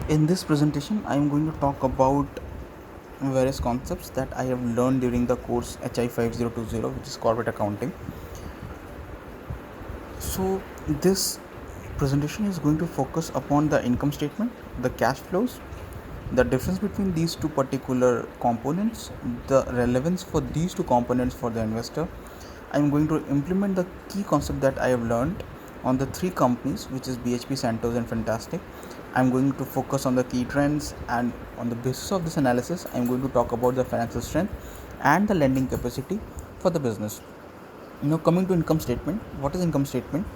In this presentation, I am going to talk about various concepts that I have learned during the course HI5020, which is corporate accounting. So, this presentation is going to focus upon the income statement, the cash flows, the difference between these two particular components, the relevance for these two components for the investor. I am going to implement the key concept that I have learned on the three companies, which is BHP, Santos, and Fantastic. I am going to focus on the key trends, and on the basis of this analysis, I am going to talk about the financial strength and the lending capacity for the business. Coming to income statement, what is income statement?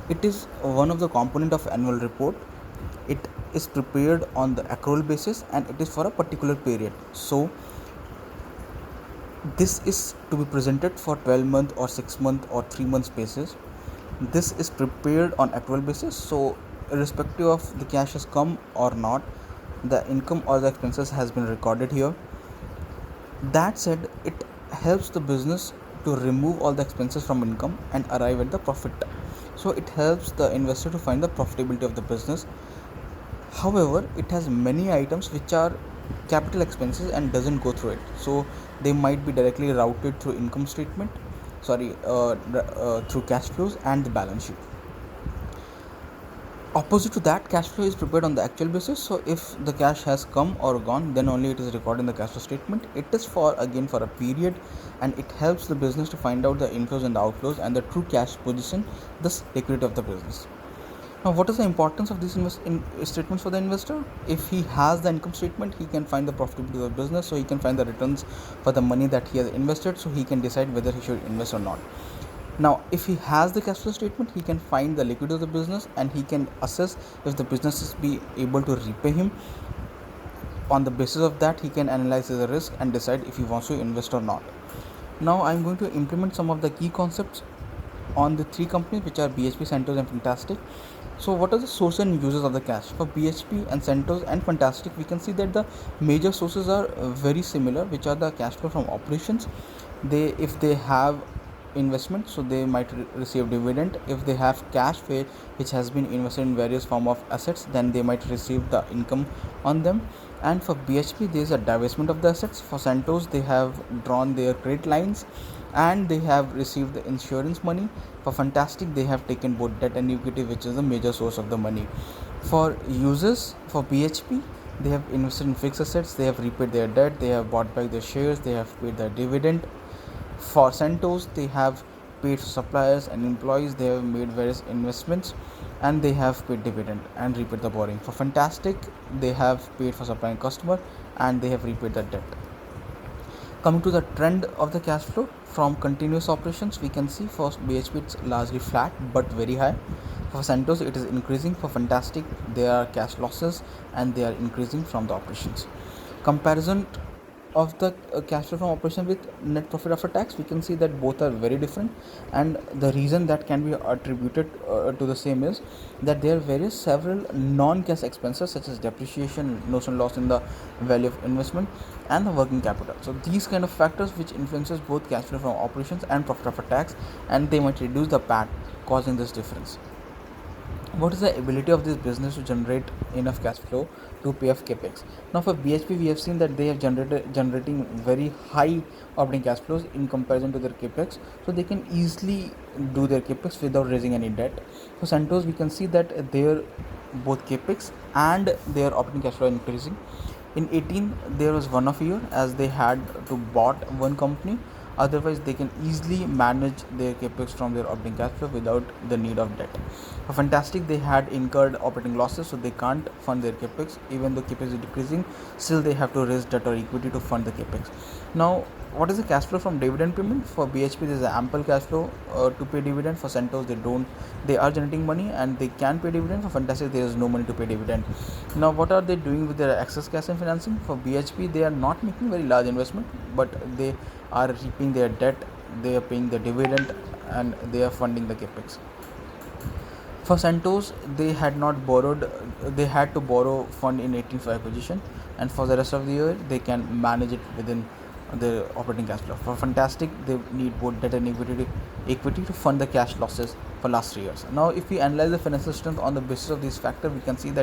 It is one of the component of annual report. It is prepared on the accrual basis and it is for a particular period. So this is to be presented for 12-month or 6-month or 3 months basis. This is prepared on accrual basis, so irrespective of the cash has come or not, the income or the expenses has been recorded here. That said, it helps the business to remove all the expenses from income and arrive at the profit. So it helps the investor to find the profitability of the business. However, it has many items which are capital expenses and doesn't go through it. So they might be directly routed through income statement, through cash flows and the balance sheet. Opposite to that, cash flow is prepared on the actual basis. So if the cash has come or gone, then only it is recorded in the cash flow statement. It is for a period, and it helps the business to find out the inflows and the outflows and the true cash position, thus liquidity of the business. Now, what is the importance of these statements for the investor? If he has the income statement, he can find the profitability of the business, so he can find the returns for the money that he has invested, so he can decide whether he should invest or not. Now, if he has the cash flow statement, he can find the liquidity of the business and he can assess if the business is be able to repay him. On the basis of that, he can analyze the risk and decide if he wants to invest or not. Now, I am going to implement some of the key concepts on the three companies, which are BHP, Santos, and Fantastic. So what are the sources and uses of the cash? For BHP and Santos and Fantastic, we can see that the major sources are very similar, which are the cash flow from operations. If they have investment, so they might receive dividend. If they have cash which has been invested in various form of assets, then they might receive the income on them. And for BHP, there is a divestment of the assets. For Santos, they have drawn their credit lines and they have received the insurance money. For Fantastic, they have taken both debt and equity, which is the major source of the money. For users, for BHP, they have invested in fixed assets, they have repaid their debt, they have bought back their shares, they have paid their dividend. For Santos, they have paid suppliers and employees, they have made various investments, and they have paid dividend and repaid the borrowing. For Fantastic, they have paid for supplying customer and they have repaid the debt. Coming to the trend of the cash flow from continuous operations, we can see for BHP it's largely flat but very high. For Santos, it is increasing. For Fantastic, there are cash losses and they are increasing from the operations. Comparison of the cash flow from operation with net profit after tax, we can see that both are very different, and the reason that can be attributed to the same is that there are various several non-cash expenses such as depreciation, notional loss in the value of investment, and the working capital. So these kind of factors which influences both cash flow from operations and profit after tax, and they might reduce the PAT, causing this difference. What is the ability of this business to generate enough cash flow to pay off capex? Now for BHP, we have seen that they have generating very high operating cash flows in comparison to their capex, so they can easily do their capex without raising any debt. For Santos, we can see that their both capex and their operating cash flow are increasing. In 18, there was one off year as they had to bought one company. Otherwise, they can easily manage their capex from their operating cash flow without the need of debt. Fantastic, they had incurred operating losses, so they can't fund their capex. Even though capex is decreasing, still they have to raise debt or equity to fund the capex. Now, what is the cash flow from dividend payment? For BHP, there is an ample cash flow to pay dividend. For Santos, they don't. They are generating money and they can pay dividend. For Fantastic, there is no money to pay dividend. Now, what are they doing with their excess cash and financing? For BHP, they are not making very large investment, but they are repaying their debt. They are paying the dividend and they are funding the capex. For Santos, they had not borrowed. They had to borrow fund in 18 for acquisition, and for the rest of the year, they can manage it within the operating cash flow. For Fantastic, they need both debt and equity to fund the cash losses for last 3 years. Now, if we analyze the financial strength on the basis of these factors, we can see that